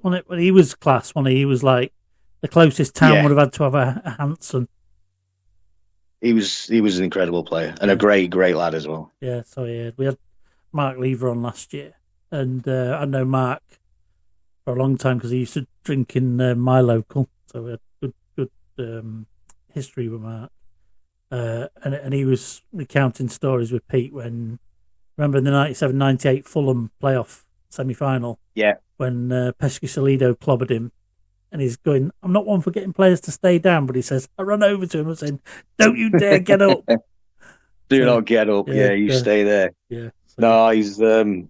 When he was class, he was like the closest town would have had to have a Hanson. He was an incredible player and a great lad as well. Yeah, so we had Mark Lever on last year, and I know Mark for a long time because he used to drink in my local, so we had good history with Mark. And he was recounting stories with Pete when, remember in the 97-98 Fulham playoff semi-final? Yeah. When Pesky Salido clobbered him. And he's going, I'm not one for getting players to stay down, but he says, I run over to him and saying, don't you dare get up. Do not get up. Yeah, you stay there. Yeah. So. No, he's, to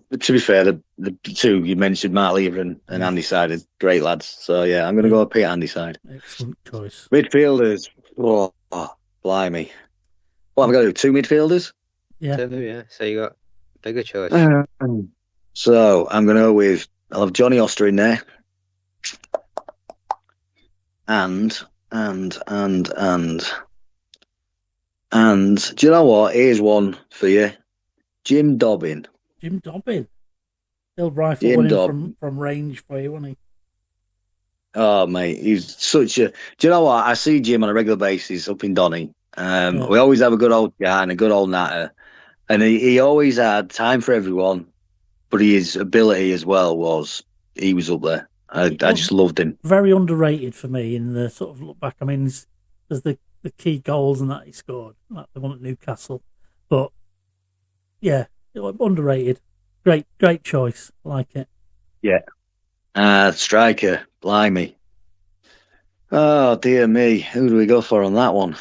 be fair, the two you mentioned, Mark Lever and Andy Side, are great lads. So, yeah, I'm going to go with Pete Andy Side. Excellent choice. Midfielders. Oh, blimey. What have I got to do? Two midfielders? Yeah. So you got a bigger choice. So I'm going to go with, I'll have Johnny Oster in there. And do you know what? Here's one for you. Jim Dobbin. Jim Dobbin. He'll rifle one in from range for you, won't he? Oh, mate, he's such a... Do you know what? I see Jim on a regular basis up in Donny. We always have a good old guy and a good old natter. And he always had time for everyone, but his ability as well was... He was up there. I just loved him. Very underrated for me in the sort of look back. I mean, there's the key goals and that he scored, like the one at Newcastle. But, yeah, underrated. Great choice. I like it. Yeah. Striker, blimey. Oh, dear me. Who do we go for on that one?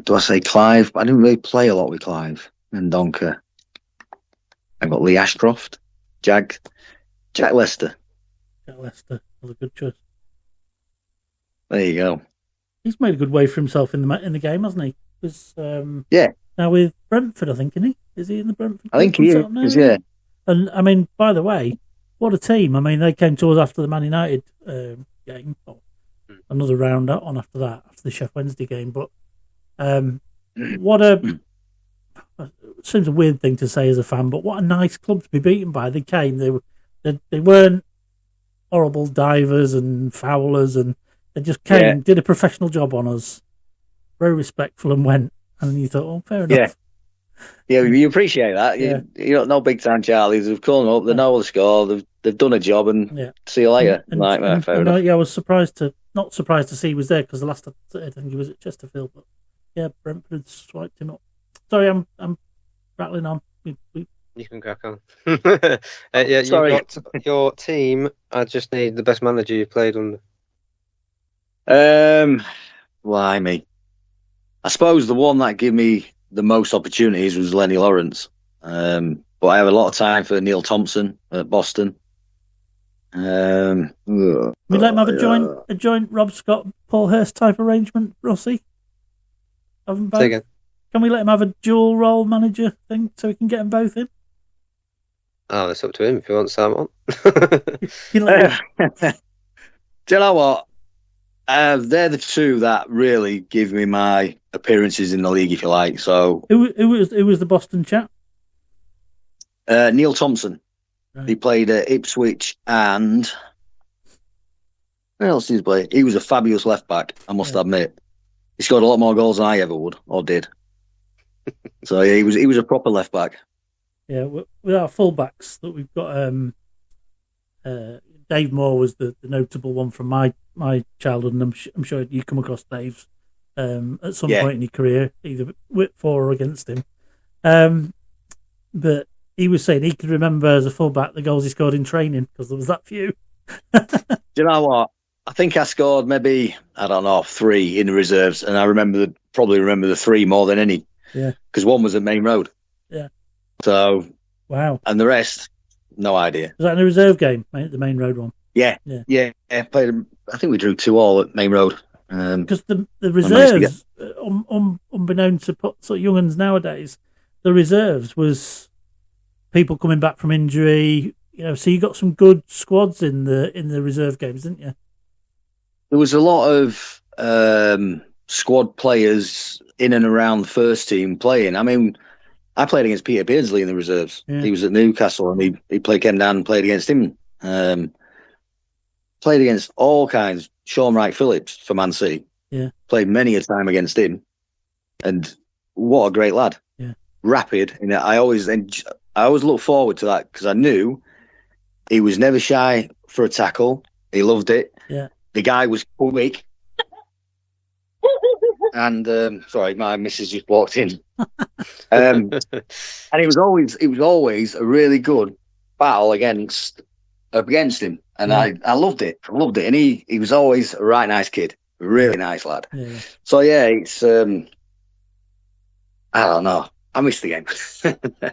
Do I say Clive? I didn't really play a lot with Clive and Donker. I've got Lee Ashcroft, Jack Lester. Jack Lester was a good choice. There you go. He's made a good way for himself in the game, hasn't he? Because now with Brentford, I think, isn't he? Is he in the Brentford? I think he is. Yeah. And I mean, by the way, what a team! I mean, they came to us after the Man United game. Another round on after that, after the Sheffield Wednesday game. But what a seems a weird thing to say as a fan, but what a nice club to be beaten by. They came, they weren't horrible divers and foulers, and they just came, did a professional job on us, very respectful, and went. And you thought, oh, fair enough. Yeah, you appreciate that. You don't know big time Charlies. They've called them up. They know the score. They've done a job, and see you later. Fair enough. I was not surprised to see he was there because the last I think he was at Chesterfield. But yeah, Brentford had swiped him up. Sorry, I'm rattling on. You can crack on. Sorry. You've got your team. I just need the best manager you've played under. Blimey. I suppose the one that gave me the most opportunities was Lenny Lawrence. But I have a lot of time for Neil Thompson at Boston. We let him have a joint Rob Scott, Paul Hurst type arrangement, Rossi? Can we let him have a dual role manager thing so we can get them both in? Oh, it's up to him if he wants that one. Do you know what? They're the two that really give me my appearances in the league, if you like. So who was the Boston chap? Neil Thompson. Right. He played at Ipswich, and where else did he play? He was a fabulous left back, I must admit. He scored a lot more goals than I ever would or did. So yeah, he was a proper left back. Yeah, with our fullbacks that we've got, Dave Moore was the notable one from my childhood, and I'm sure you come across Dave's at some point in your career, either for or against him. But he was saying he could remember as a fullback the goals he scored in training because there was that few. Do you know what? I think I scored maybe, I don't know, 3 in the reserves, and I probably remember the 3 more than any. Yeah. Because one was at Main Road. Yeah. So. Wow. And the rest, no idea. Was that in a reserve game, the Main Road one? Yeah. Played. I think we drew 2-2 at Main Road. Because the reserves, unbeknown to sort of young uns nowadays, the reserves was people coming back from injury. So you got some good squads in the reserve games, didn't you? There was a lot of squad players in and around the first team playing. I mean, I played against Peter Beardsley in the reserves. Yeah. He was at Newcastle, and he came down and played against him. Played against all kinds. Sean Wright-Phillips for Man City. Yeah. Played many a time against him. And what a great lad. Yeah. Rapid. And I always look forward to that because I knew he was never shy for a tackle. He loved it. Yeah. The guy was quick. And sorry, my missus just walked in. And it was always a really good battle against him, and I loved it. And he was always a right nice kid, a really nice lad. Yeah. So yeah, it's I don't know. I miss the game.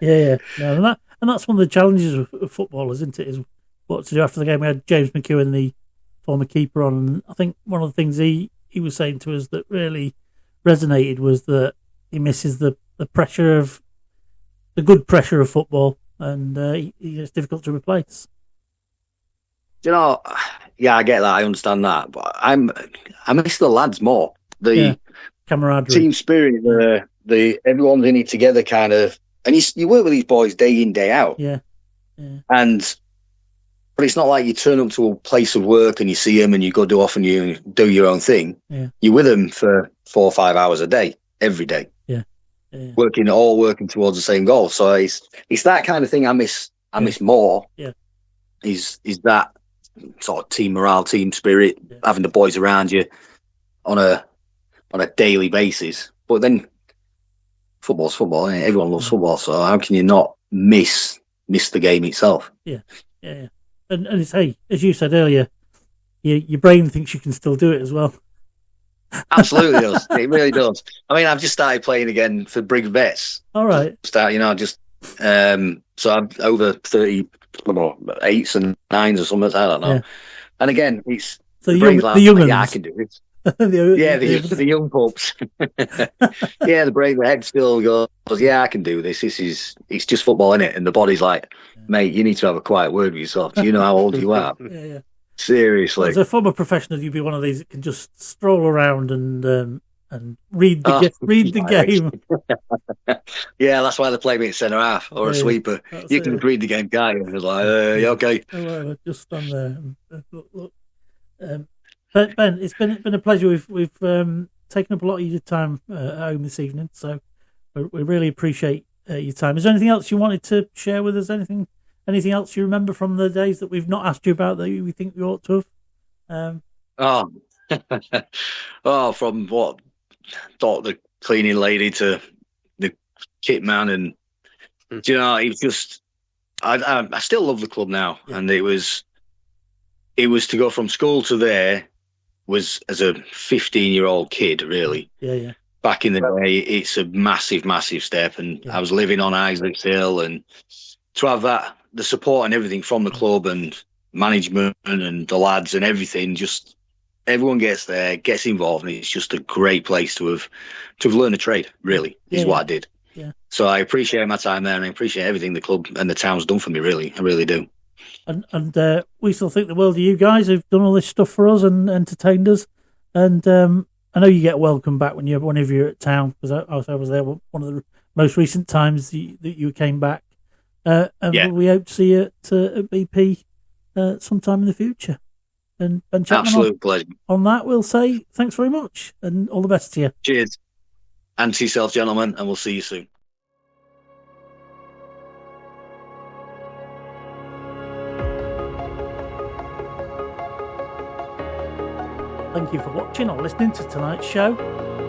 Yeah. No, and that's one of the challenges of footballers, isn't it? Is what to do after the game. We had James McEwen, the former keeper, on, and I think one of the things he was saying to us that really resonated was that he misses the pressure of the good pressure of football, and it's difficult to replace. You know, yeah, I get that. I understand that, but I miss the lads more. The camaraderie, team spirit, the everyone's in it together kind of, and you work with these boys day in, day out. Yeah. But it's not like you turn up to a place of work and you see them and you go do off and you do your own thing. Yeah. You're with them for 4 or 5 hours a day, every day. Yeah. Working towards the same goal. So it's that kind of thing I miss more. Yeah. Is that sort of team morale, team spirit, having the boys around you on a daily basis. But then football's football, isn't it? Everyone loves football, so how can you not miss the game itself? Yeah. And it's, hey, as you said earlier, your brain thinks you can still do it as well. Absolutely does. It really does. I mean, I've just started playing again for Briggs Vets. All right. So I'm over 38s and 9s or something. I don't know. Yeah. And again, it's so the young ones. Yeah, I can do it. the young pups. Yeah, the brain, the head still goes, yeah, I can do this. It's just football, innit? And the body's like, mate, you need to have a quiet word with yourself. Do you know how old you are? Yeah. Seriously. As a former professional, you'd be one of these that can just stroll around and read the game. Yeah, that's why they play me at centre half or a sweeper. You can read the game, can't you? It's like, you okay? Oh, just stand there. Look. But Ben, it's been a pleasure. We've taken up a lot of your time at home this evening, so we really appreciate your time. Is there anything else you wanted to share with us? Anything else you remember from the days that we've not asked you about that we think we ought to have? From what? The cleaning lady to the kit man, and do you know, it's just I still love the club now, and it was to go from school to there was as a 15-year-old kid, really. Yeah. Back in the day, it's a massive, massive step, and I was living on Isaacs Hill, and to have that, the support and everything from the club and management and the lads and everything, just everyone gets there, gets involved, and it's just a great place to have learned a trade, really, is what I did. Yeah. So I appreciate my time there, and I appreciate everything the club and the town's done for me, really. I really do. And we still think the world of you guys who've done all this stuff for us and entertained us. And I know you get welcome back whenever you're at town, because I was there one of the most recent times that you came back. We hope to see you at BP sometime in the future. And Ben Chapman, absolute pleasure. On that, we'll say thanks very much and all the best to you. Cheers. And to yourself, gentlemen, and we'll see you soon. Thank you for watching or listening to tonight's show.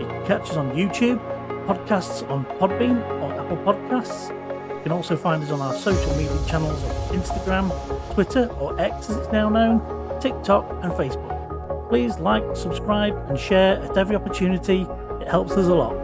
You can catch us on YouTube, podcasts on Podbean or Apple Podcasts. You can also find us on our social media channels on Instagram, Twitter, or X as it's now known, TikTok and Facebook. Please like, subscribe and share at every opportunity. It helps us a lot.